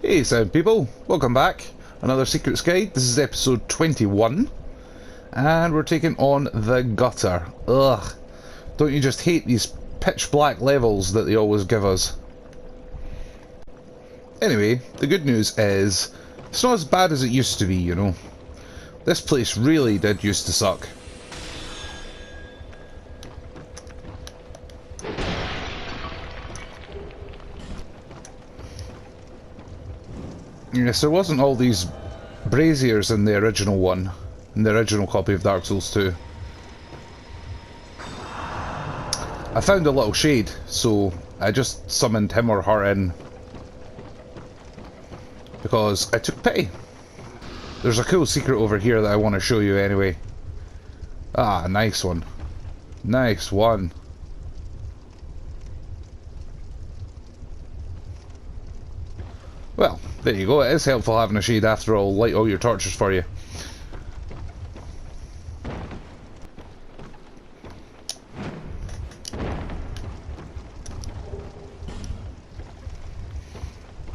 Hey sound people, welcome back. Another Secrets Guide. This is episode 21. And we're taking on the gutter. Ugh. Don't you just hate these pitch black levels that they always give us? Anyway, the good news is, it's not as bad as it used to be, you know. This place really did used to suck. Yes, there wasn't all these braziers in the original one, in the original copy of Dark Souls 2. I found a little shade, so I just summoned him or her in. Because I took pity. There's a cool secret over here that I want to show you anyway. Ah, nice one. Nice one. Well, there you go. It is helpful having a shade after all. Light all your torches for you.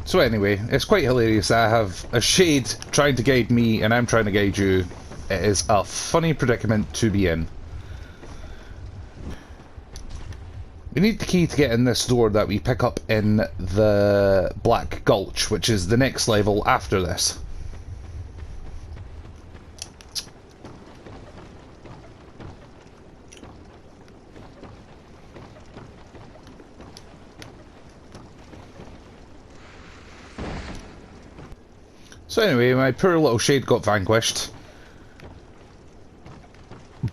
So anyway, it's quite hilarious that I have a shade trying to guide me and I'm trying to guide you. It is a funny predicament to be in. We need the key to get in this door that we pick up in the Black Gulch, which is the next level after this. So anyway, my poor little shade got vanquished,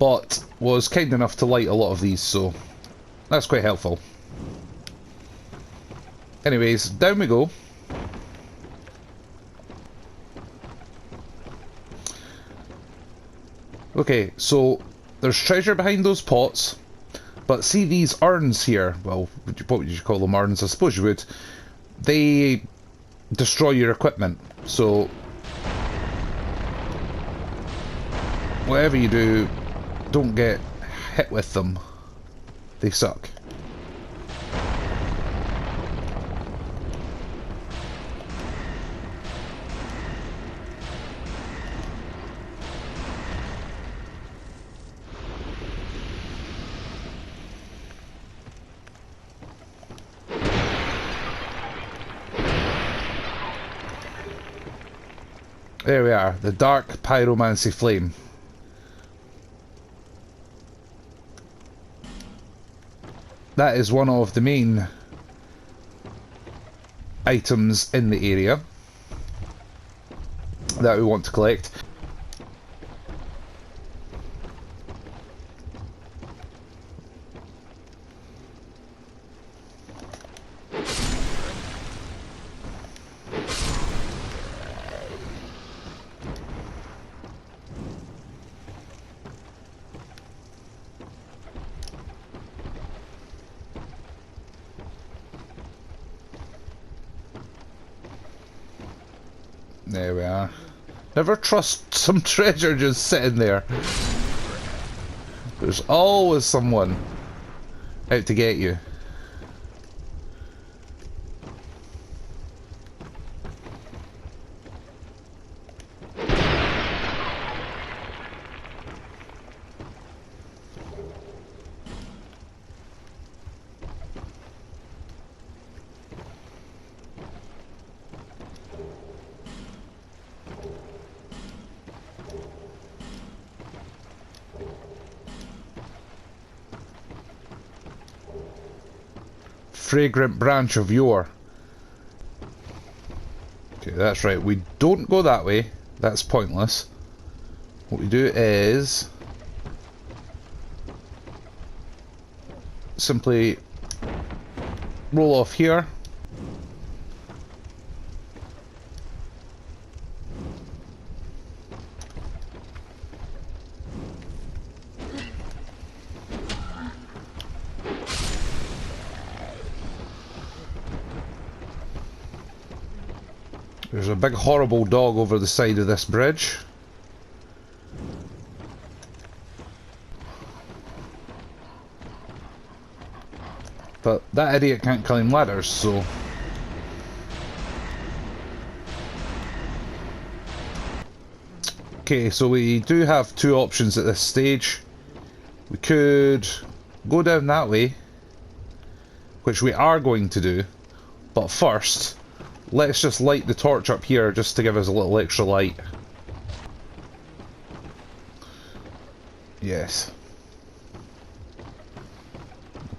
but was kind enough to light a lot of these, so that's quite helpful. Anyways, down we go. Okay, so there's treasure behind those pots, but see these urns here? Well, what would you call them, urns? I suppose you would. They destroy your equipment, so whatever you do, don't get hit with them. They suck. There we are, the dark pyromancy flame. That is one of the main items in the area that we want to collect. There we are. Never trust some treasure just sitting there. There's always someone out to get you. Fragrant branch of yore. Okay, that's right. We don't go that way. That's pointless. What we do is simply roll off here. There's a big horrible dog over the side of this bridge. But that idiot can't climb ladders, so Okay, so we do have two options at this stage. We could go down that way, which we are going to do, but first, let's just light the torch up here just to give us a little extra light. Yes.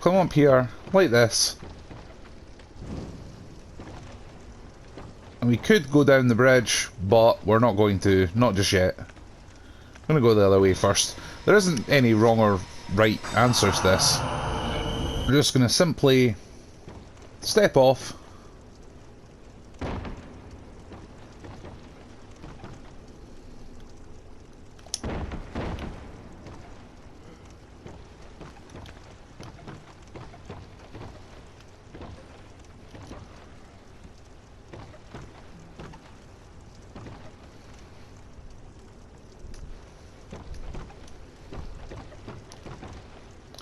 Come up here, like this. And we could go down the bridge, but we're not going to, not just yet. I'm going to go the other way first. There isn't any wrong or right answer to this. We're just going to simply step off.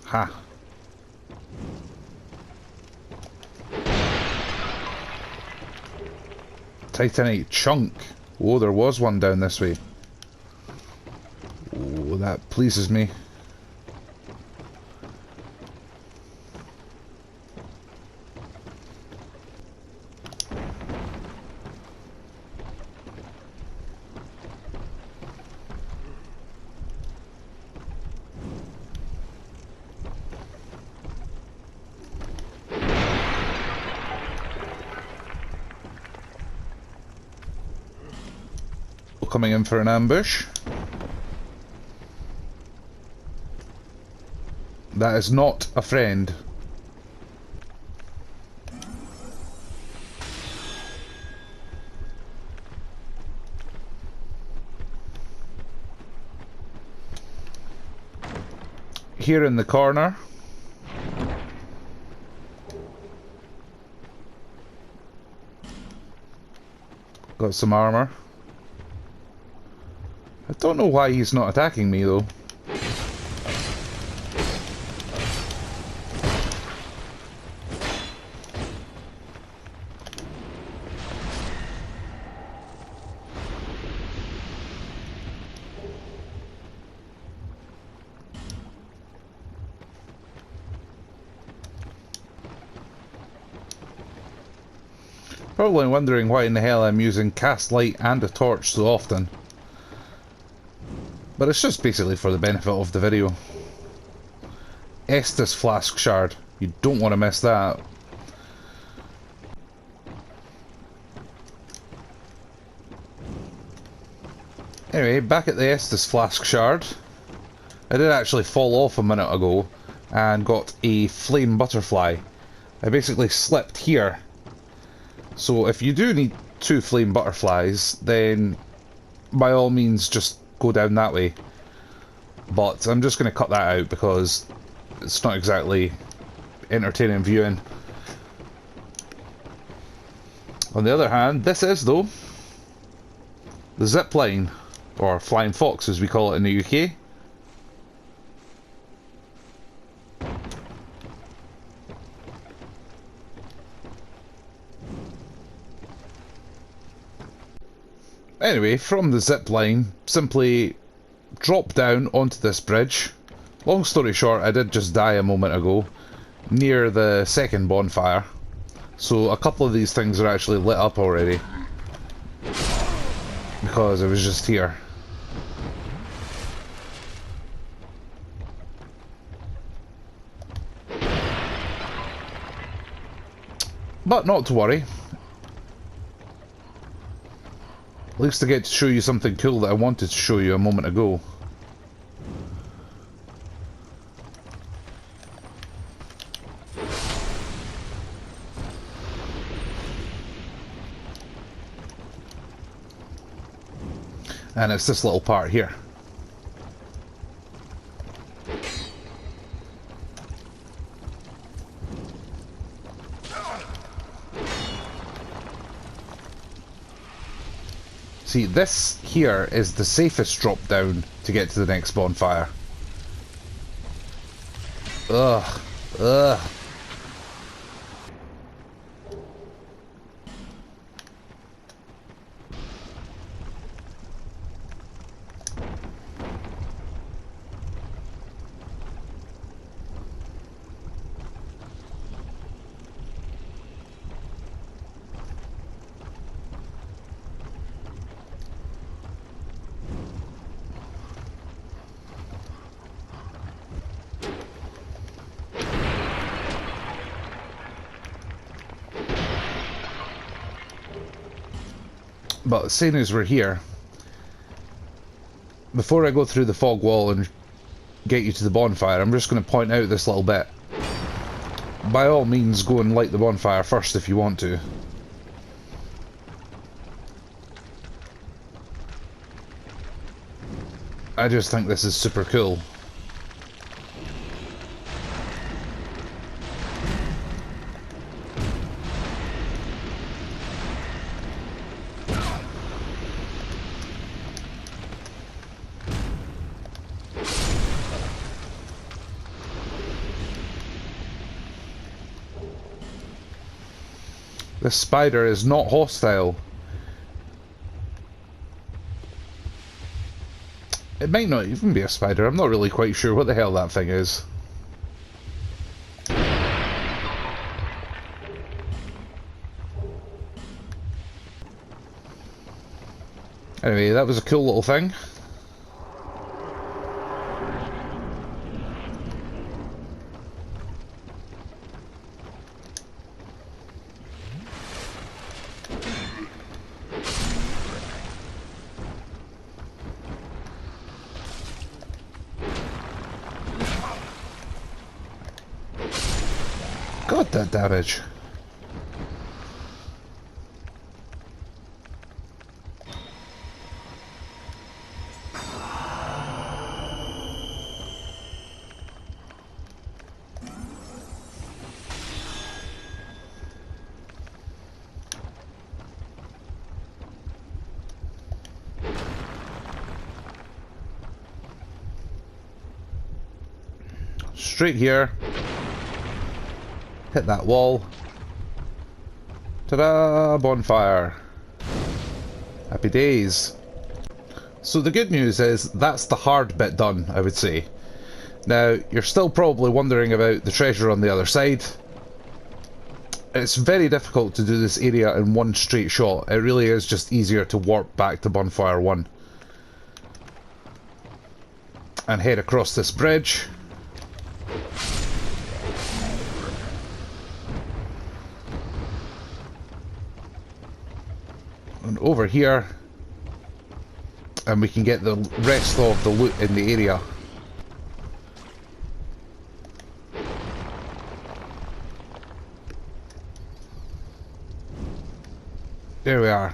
Ha. Titanite chunk. Oh, there was one down this way. Oh, that pleases me. Coming in for an ambush. That is not a friend. Here in the corner. Got some armor. I don't know why he's not attacking me though. Probably wondering why in the hell I'm using cast light and a torch so often. But it's just basically for the benefit of the video. Estas flask shard. You don't want to miss that. Anyway, back at the Estus flask shard. I did actually fall off a minute ago and got a flame butterfly. I basically slipped here. So if you do need two flame butterflies, then by all means just go down that way. But I'm just going to cut that out because it's not exactly entertaining viewing. On the other hand, this is though the zip line, or flying fox as we call it in the UK. Anyway, from the zip line, simply drop down onto this bridge. Long story short, I did just die a moment ago near the second bonfire. So a couple of these things are actually lit up already because I was just here. But not to worry. At least I get to show you something cool that I wanted to show you a moment ago. And it's this little part here. See, this here is the safest drop down to get to the next bonfire. Ugh. Ugh. But seeing as we're here, before I go through the fog wall and get you to the bonfire, I'm just going to point out this little bit. By all means, go and light the bonfire first if you want to. I just think this is super cool. This spider is not hostile. It might not even be a spider. I'm not really quite sure what the hell that thing is. Anyway, that was a cool little thing. God, that damage. Straight here. Hit that wall. Ta-da! Bonfire. Happy days. So the good news is that's the hard bit done, I would say. Now, you're still probably wondering about the treasure on the other side. It's very difficult to do this area in one straight shot. It really is just easier to warp back to Bonfire 1. And head across this bridge. And over here, and we can get the rest of the loot in the area. There we are.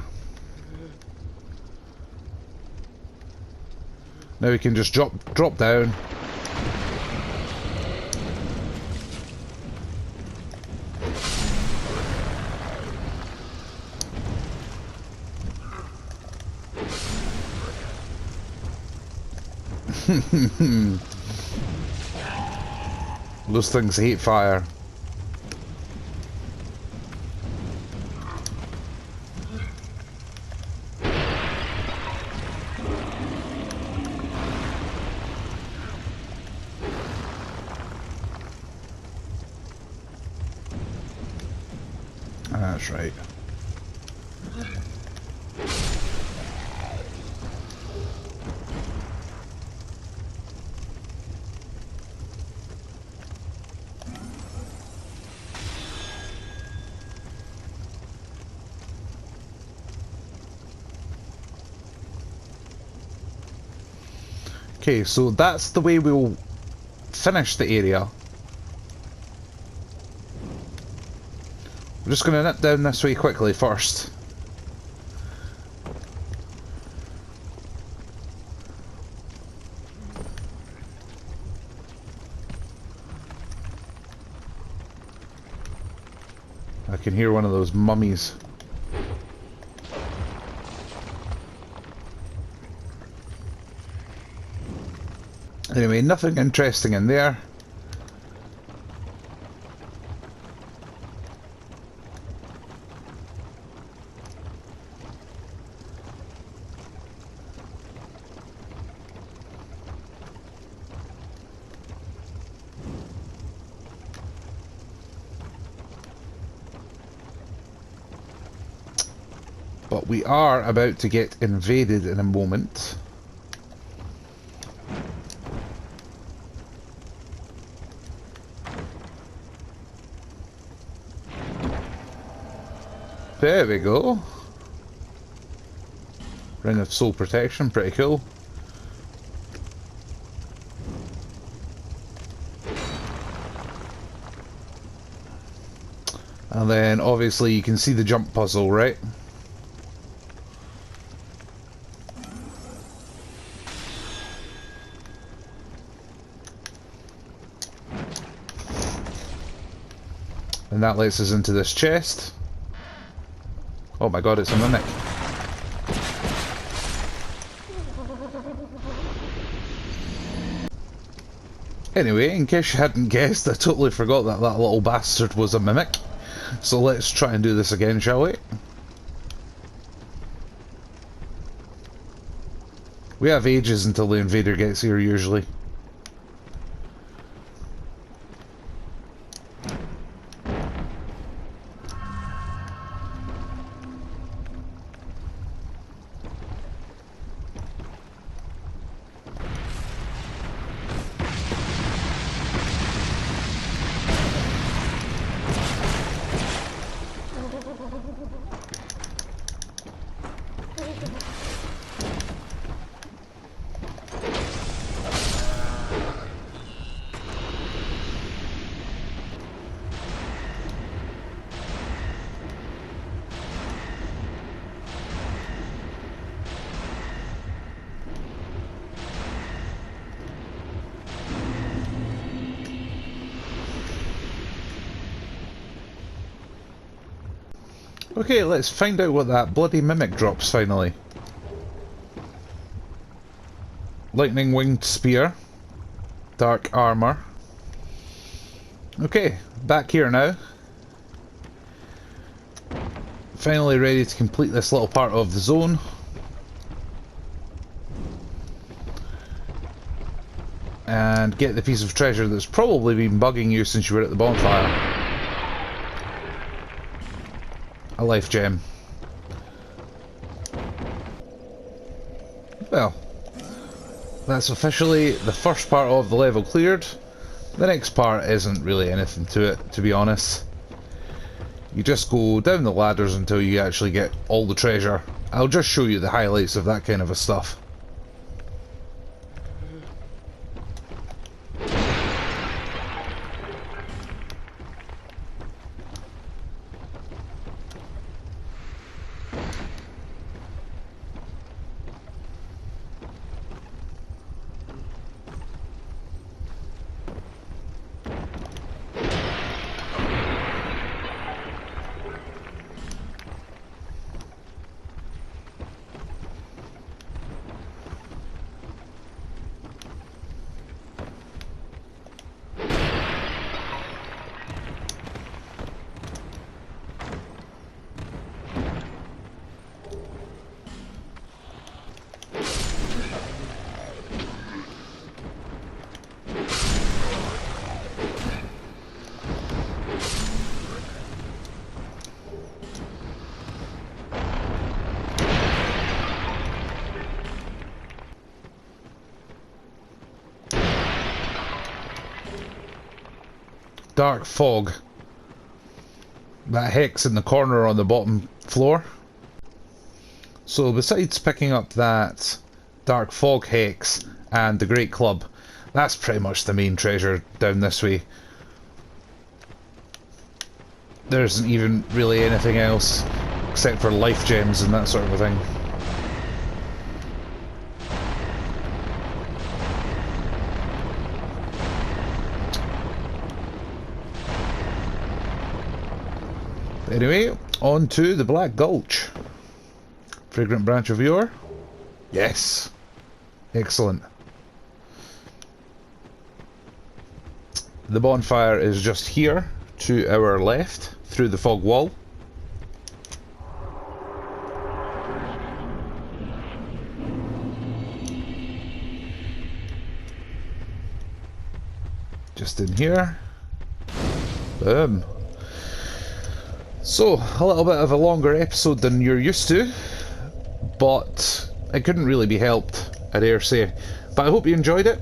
Now we can just drop down. Those things hate fire. That's right. Okay, so that's the way we'll finish the area. We're just going to nip down this way quickly first. I can hear one of those mummies. Anyway, nothing interesting in there. But we are about to get invaded in a moment. There we go. Ring of soul protection, pretty cool. And then obviously you can see the jump puzzle, right? And that lets us into this chest. Oh my god, it's a mimic. Anyway, in case you hadn't guessed, I totally forgot that that little bastard was a mimic. So let's try and do this again, shall we? We have ages until the invader gets here, usually. Okay, let's find out what that bloody mimic drops finally. Lightning winged spear. Dark armor. Okay, back here now. Finally ready to complete this little part of the zone. And get the piece of treasure that's probably been bugging you since you were at the bonfire. A life gem. Well, that's officially the first part of the level cleared. The next part isn't really anything to it, to be honest. You just go down the ladders until you actually get all the treasure. I'll just show you the highlights of that kind of a stuff. Dark fog. That hex in the corner on the bottom floor. So besides picking up that dark fog hex and the great club, that's pretty much the main treasure down this way. There isn't even really anything else except for life gems and that sort of a thing. Anyway, on to the Black Gulch. Fragrant branch of yore? Yes. Excellent. The bonfire is just here, to our left, through the fog wall. Just in here. Boom. So, a little bit of a longer episode than you're used to, but it couldn't really be helped, I dare say. But I hope you enjoyed it,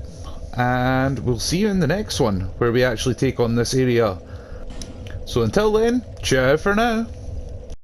and we'll see you in the next one, where we actually take on this area. So until then, ciao for now.